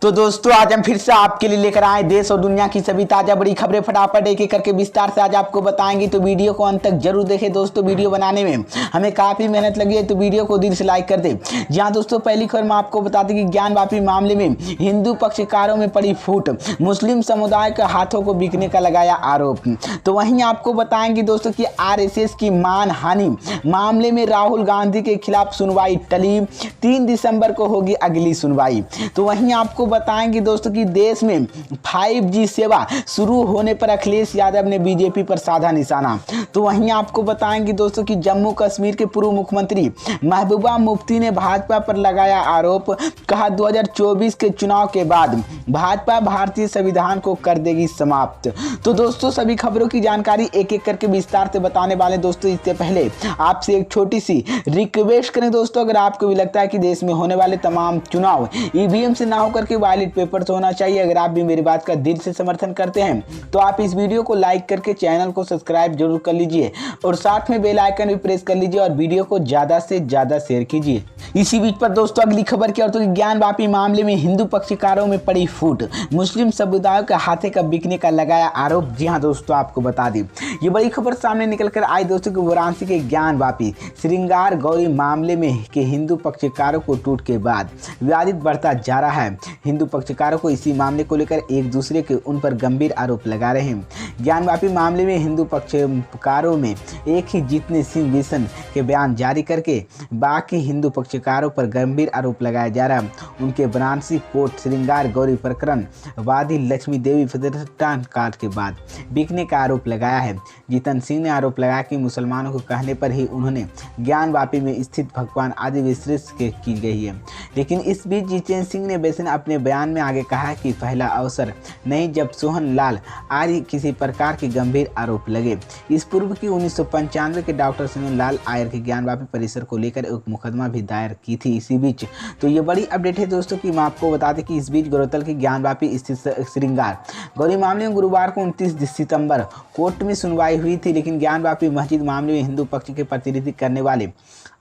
तो दोस्तों आज हम फिर से आपके लिए लेकर आए देश और दुनिया की सभी ताजा बड़ी खबरें फटाफट एक एक करके विस्तार से आज आपको बताएंगे। तो वीडियो को अंत तक जरूर देखें दोस्तों। वीडियो बनाने में हमें काफी मेहनत लगी है, तो वीडियो को दिल से लाइक कर दें। जी हाँ दोस्तों, पहली खबर में आपको बता दें कि ज्ञानवापी मामले में हिंदू पक्षकारों में पड़ी फूट, मुस्लिम समुदाय के हाथों को बिकने का लगाया आरोप। तो वहीं आपको बताएंगे दोस्तों कि आरएसएस की मानहानि मामले में राहुल गांधी के खिलाफ सुनवाई टली, 3 दिसंबर को होगी अगली सुनवाई। तो वहीं आपको बताएंगे दोस्तों कि देश में 5G सेवा शुरू होने पर अखिलेश यादव ने बीजेपी पर साधा निशाना। तो वहीं आपको बताएंगे दोस्तों कि जम्मू कश्मीर के पूर्व मुख्यमंत्री महबूबा मुफ्ती ने भाजपा पर लगाया आरोप, कहा 2024 के चुनाव के बाद भाजपा भारतीय संविधान को कर देगी समाप्त। तो दोस्तों सभी खबरों की जानकारी एक एक करके विस्तार से बताने वाले दोस्तों। इससे पहले आपसे एक छोटी सी रिक्वेस्ट करें दोस्तों, अगर आपको भी लगता है कि देश में होने वाले तमाम चुनाव ईवीएम से ना होकर के बैलेट पेपर से होना चाहिए, अगर आप भी मेरी बात का दिल से समर्थन करते हैं तो आप इस वीडियो को लाइक करके चैनल को सब्सक्राइब जरूर कर लीजिए और साथ में बेल आइकन भी प्रेस कर लीजिए और वीडियो को ज्यादा से ज्यादा शेयर कीजिए। इसी बीच पर दोस्तों अगली खबर की ओर, तो ज्ञानवापी मामले में हिंदू पक्षकारों में पड़ी फूट, मुस्लिम समुदाय के हाथे का बिकने का लगाया आरोप। जी हाँ दोस्तों, आपको बता दें ये बड़ी खबर सामने निकल कर आई दोस्तों कि वाराणसी के ज्ञानवापी श्रृंगार गौरी मामले में के हिंदू पक्षकारों को टूट के बाद विवादित बढ़ता जा रहा है। हिंदू पक्षकारों को इसी मामले को लेकर एक दूसरे के उन पर गंभीर आरोप लगा रहे हैं। ज्ञानवापी मामले में हिंदू पक्षकारों में एक ही जीतने सिंह विशन के बयान जारी करके बाकी हिंदू पक्षकारों पर गंभीर आरोप लगाया जा रहा है। उनके वाराणसी कोर्ट श्रृंगार गौरी प्रकरण वादी लक्ष्मी देवी प्रतिष्ठान कांड के बाद बिकने का आरोप लगाया है। जीतन सिंह ने आरोप लगाया कि मुसलमानों को कहने पर ही उन्होंने ज्ञानवापी में स्थित भगवान आदि विश्रेष की गई है। लेकिन इस बीच जीतेंद्र सिंह ने बेसन अपने बयान में आगे कहा कि पहला अवसर नहीं जब सोहन लाल आर्य किसी प्रकार के गंभीर आरोप लगे। इस पूर्व की 1995 के डॉक्टर सोहन लाल आर्य के ज्ञानवापी परिसर को लेकर एक मुकदमा भी दायर की थी। इसी बीच तो ये बड़ी अपडेट है दोस्तों कि मैं आपको बता दें कि इस बीच गौरतल की ज्ञानवापी स्थित श्रृंगार गौरी मामले में गुरुवार को 29 सितंबर कोर्ट में सुनवाई हुई थी। लेकिन ज्ञानवापी मस्जिद मामले में हिंदू पक्ष के प्रतिनिधित्व करने वाले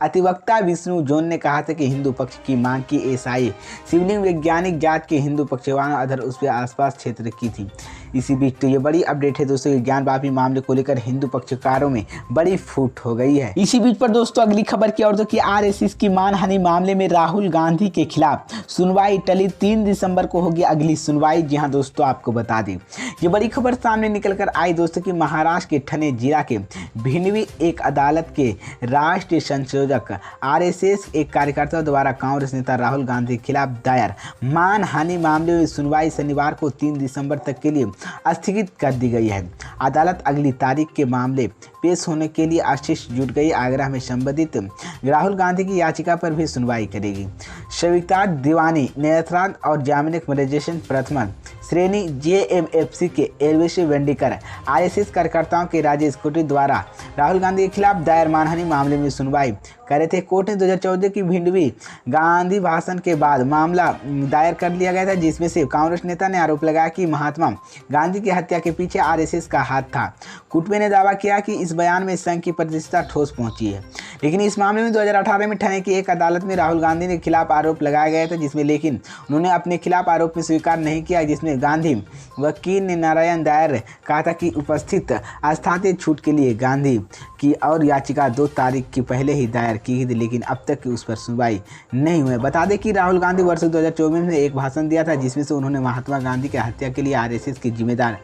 अधिवक्ता विष्णु जोन ने कहा था कि हिंदू पक्ष की मांग की एसआई शिवलिंग वैज्ञानिक जांच के हिंदू पक्षवान अधर उसके आसपास क्षेत्र की थी। इसी बीच तो ये बड़ी अपडेट है दोस्तों कि ज्ञानवापी मामले को लेकर हिंदू पक्षकारों में बड़ी फूट हो गई है। इसी बीच पर दोस्तों अगली खबर की ओर, तो कि आरएसएस की मानहानि मामले में राहुल गांधी के खिलाफ सुनवाई टली, 3 दिसंबर को होगी अगली सुनवाई। जी हाँ दोस्तों, आपको बता दें ये बड़ी खबर सामने निकल कर आई दोस्तों कि महाराष्ट्र के ठणे जिला के भिंडवी एक अदालत के राष्ट्रीय संयोजक आरएसएस एक कार्यकर्ता द्वारा कांग्रेस नेता राहुल गांधी के खिलाफ दायर मानहानि मामले में सुनवाई शनिवार को 3 दिसंबर तक के लिए स्थगित कर दी गई है। अदालत अगली तारीख के मामले पेश होने के लिए आशीष जुट गई। आगरा में संबंधित राहुल गांधी की याचिका पर भी सुनवाई करेगी। सविता दीवानी न्यायाधीश और जामिनिक मजिस्ट्रेट प्रथम श्रेणी जेएमएफसी के एलवीसी वेंडिकर आरएसएस कार्यकर्ताओं के राज्य कोर्ट द्वारा राहुल गांधी के खिलाफ दायर मानहानि मामले में सुनवाई कर रहे थे। कोर्ट ने 2014 की भिंडवी गांधी भाषण के बाद मामला दायर कर लिया गया था, जिसमें से कांग्रेस नेता ने आरोप लगाया कि महात्मा गांधी की हत्या के पीछे आरएसएस का हाथ था। कुटुंबे ने दावा किया कि इस बयान में संघ की प्रतिष्ठा ठोस पहुंची है। लेकिन इस मामले में 2018 में ठणे की एक अदालत में राहुल गांधी के खिलाफ आरोप लगाया गया था, जिसमें लेकिन उन्होंने अपने खिलाफ आरोप में स्वीकार नहीं किया, जिसमें गांधी वकील ने नारायण दायर कहा था कि उपस्थित आस्थाते छूट के लिए गांधी की और याचिका 2 तारीख की पहले ही दायर की थी, लेकिन अब तक उस पर सुनवाई नहीं हुई। बता दें कि राहुल गांधी वर्ष 2024 में एक भाषण दिया था, जिसमें से उन्होंने महात्मा गांधी की हत्या के लिए आरएसएस के जिम्मेदार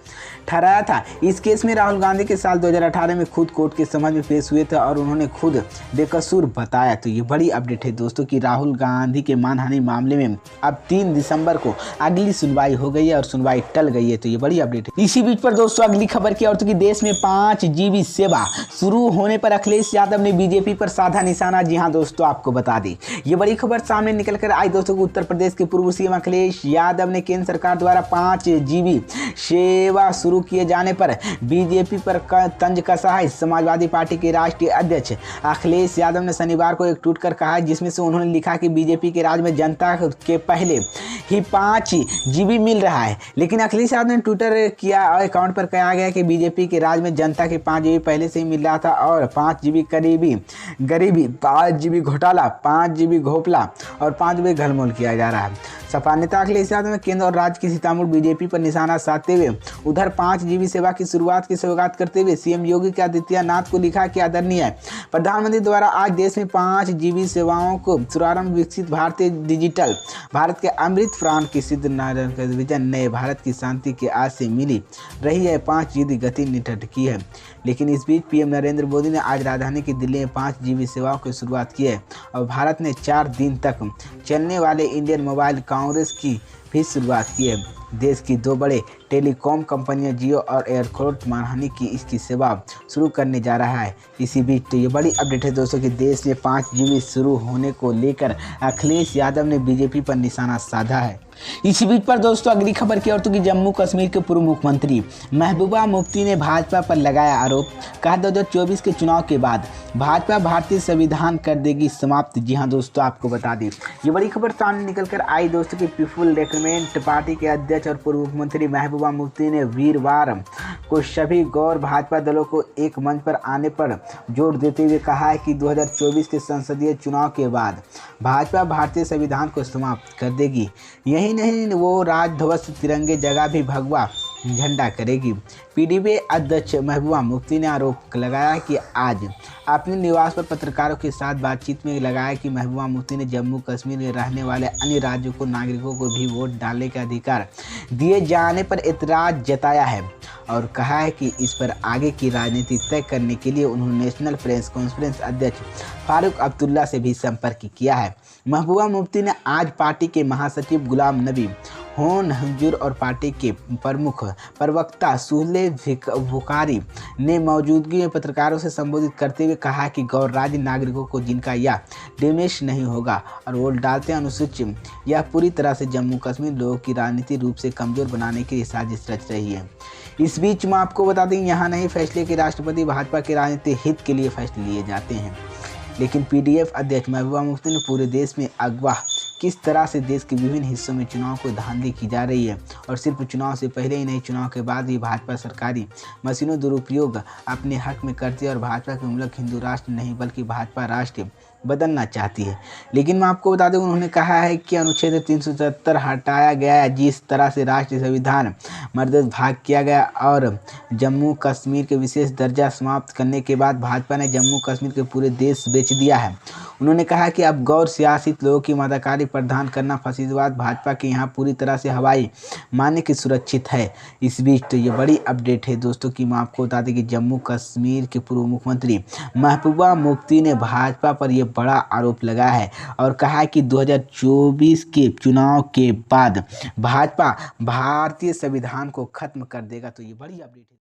ठहराया था। इस केस में राहुल गांधी के साल 2018 में खुद कोर्ट के समझ में पेश हुए थे और उन्होंने खुद बेकसूर बताया। तो ये बड़ी अपडेट है दोस्तों कि राहुल गांधी के मानहानि मामले में अब 3 दिसंबर को अगली सुनवाई हो गई है और सुनवाई टल गई है। तो ये बड़ी अपडेट है। इसी बीच पर दोस्तों अगली खबर की ओर, तो कि देश में 5G सेवा शुरू होने पर अखिलेश यादव ने बीजेपी पर साधा निशाना। जी हाँ दोस्तों, आपको बता दें ये बड़ी खबर सामने निकल कर आई दोस्तों को उत्तर प्रदेश के पूर्व सीएम अखिलेश यादव ने केंद्र सरकार द्वारा 5G सेवा शुरू किए जाने पर बीजेपी पर तंज कसा है। समाजवादी पार्टी के राष्ट्रीय अध्यक्ष अखिलेश यादव ने शनिवार को एक ट्वीट कर कहा, जिसमें से उन्होंने लिखा कि बीजेपी के राज में जनता के पहले ही 5GB मिल रहा है। लेकिन अखिलेश यादव ने ट्विटर किया अकाउंट पर कहा गया कि बीजेपी के राज में जनता के 5GB पहले से ही मिल रहा था और 5GB गरीबी 5GB घोटाला, 5GB घोपला और 5GB घलमोल किया जा रहा है। सपा नेता अखिलेश यादव ने केंद्र और राज्य की सीतामढ़ी बीजेपी पर निशाना साधते हुए उधर 5 जीबी सेवा की शुरुआत की सौगात करते हुए सीएम योगी आदित्यनाथ को लिखा कि आदरणीय प्रधानमंत्री द्वारा आज देश में 5 जीबी सेवाओं को शुभारंभ विकसित भारतीय डिजिटल भारत के अमृत प्राण की सिद्ध नारायण विजन नए भारत की शांति की आज से मिली रही है 5 जीबी गति निठट की है। लेकिन इस बीच पीएम नरेंद्र मोदी ने आज राजधानी की दिल्ली में 5 जीबी सेवाओं की शुरुआत की है और भारत ने 4 दिन तक चलने वाले इंडियन मोबाइल कांग्रेस की भी शुरुआत की है। देश की 2 बड़े टेलीकॉम कंपनियां जियो और एयरटेल मानहानि की इसकी सेवा शुरू करने जा रहा है। इसी बीच तो ये बड़ी अपडेट है दोस्तों कि देश में 5 जीबी शुरू होने को लेकर अखिलेश यादव ने बीजेपी पर निशाना साधा है। इसी बीच पर दोस्तों अगली खबर की ओर तो कि जम्मू कश्मीर के पूर्व मुख्यमंत्री महबूबा मुफ्ती ने भाजपा पर लगाया आरोप, कहा 2024 के चुनाव के बाद भाजपा भारतीय संविधान कर देगी समाप्त। जी हां दोस्तों, आपको बता दें ये बड़ी खबर सामने निकल कर आई दोस्तों कि पीपुल डेवलपमेंट पार्टी के अध्यक्ष और पूर्व मुख्यमंत्री महबूबा मुफ्ती ने वीरवार को सभी गौर भाजपा दलों को एक मंच पर आने पर जोर देते हुए कहा है कि 2024 के संसदीय चुनाव के बाद भाजपा भारतीय संविधान को समाप्त कर देगी। यही नहीं, वो राजध्वज तिरंगे जगह भी भगवा झंडा करेगी। पीडीपी अध्यक्ष महबूबा मुफ्ती ने आरोप लगाया कि आज अपने निवास पर पत्रकारों के साथ बातचीत में लगाया कि महबूबा मुफ्ती ने जम्मू कश्मीर में रहने वाले अन्य राज्यों को नागरिकों को भी वोट डालने का अधिकार दिए जाने पर एतराज जताया है और कहा है कि इस पर आगे की राजनीति तय करने के लिए उन्होंने नेशनल प्रेस कॉन्फ्रेंस अध्यक्ष फारूक अब्दुल्ला से भी संपर्क किया है। महबूबा मुफ्ती ने आज पार्टी के महासचिव गुलाम नबी होन हजूर और पार्टी के प्रमुख प्रवक्ता सुहले बुखारी ने मौजूदगी में पत्रकारों से संबोधित करते हुए कहा कि गौर राज्य नागरिकों को जिनका यह डिमेश नहीं होगा और वोट डालते अनुसूचित यह पूरी तरह से जम्मू कश्मीर लोगों की राजनीतिक रूप से कमजोर बनाने की साजिश रच रही है। इस बीच मैं आपको बता दें यहाँ नहीं फैसले के राष्ट्रपति भाजपा के राजनीतिक हित के लिए फैसले लिए जाते हैं, लेकिन पीडीएफ अध्यक्ष महबूबा मुफ्ती ने पूरे देश में अगवा किस तरह से देश के विभिन्न हिस्सों में चुनाव को धांधली की जा रही है और सिर्फ चुनाव से पहले ही नहीं चुनाव के बाद भी भाजपा सरकारी मशीनों दुरुपयोग अपने हक में करती है और भाजपा के मुल्क हिंदू राष्ट्र नहीं बल्कि भाजपा राष्ट्र बदलना चाहती है। लेकिन मैं आपको बता दूं उन्होंने कहा है कि अनुच्छेद 370 हटाया गया है, जिस तरह से राष्ट्रीय संविधान मर्दत भाग किया गया और जम्मू कश्मीर के विशेष दर्जा समाप्त करने के बाद भाजपा ने जम्मू कश्मीर के पूरे देश बेच दिया है। उन्होंने कहा कि अब गौर सियासित लोगों की मददकारी प्रदान करना फैसिदवाद भाजपा के यहाँ पूरी तरह से हवाई मानने की सुरक्षित है। इस बीच तो ये बड़ी अपडेट है दोस्तों कि मैं आपको बता दें कि जम्मू कश्मीर के पूर्व मुख्यमंत्री महबूबा मुफ्ती ने भाजपा पर यह बड़ा आरोप लगाया है और कहा है कि 2024 के चुनाव के बाद भाजपा भारतीय संविधान को खत्म कर देगा। तो ये बड़ी अपडेट है।